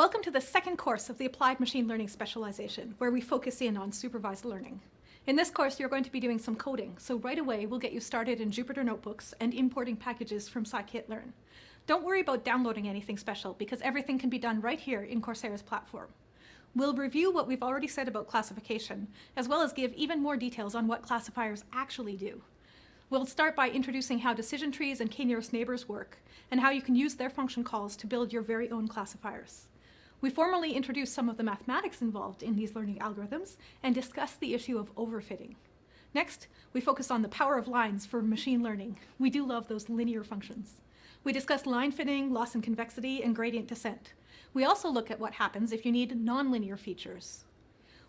Welcome to the second course of the Applied Machine Learning specialization, where we focus in on supervised learning. In this course, you're going to be doing some coding, so right away we'll get you started in Jupyter Notebooks and importing packages from scikit-learn. Don't worry about downloading anything special, because everything can be done right here in Coursera's platform. We'll review what we've already said about classification, as well as give even more details on what classifiers actually do. We'll start by introducing how decision trees and k-nearest neighbors work, and how you can use their function calls to build your very own classifiers. We formally introduce some of the mathematics involved in these learning algorithms and discuss the issue of overfitting. Next, we focus on the power of lines for machine learning. We do love those linear functions. We discuss line fitting, loss in convexity, and gradient descent. We also look at what happens if you need nonlinear features.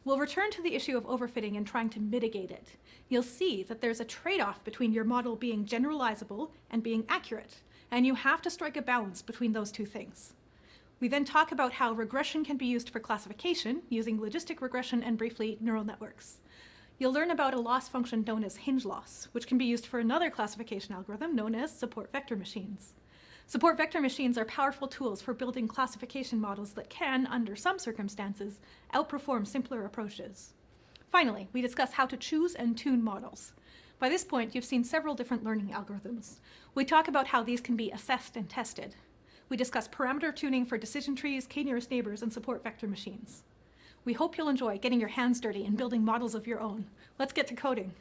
We'll return to the issue of overfitting and trying to mitigate it. You'll see that there's a trade-off between your model being generalizable and being accurate, and you have to strike a balance between those two things. We then talk about how regression can be used for classification using logistic regression and briefly neural networks. You'll learn about a loss function known as hinge loss, which can be used for another classification algorithm known as support vector machines. Support vector machines are powerful tools for building classification models that can, under some circumstances, outperform simpler approaches. Finally, we discuss how to choose and tune models. By this point, you've seen several different learning algorithms. We talk about how these can be assessed and tested. We discuss parameter tuning for decision trees, k-nearest neighbors, and support vector machines. We hope you'll enjoy getting your hands dirty and building models of your own. Let's get to coding.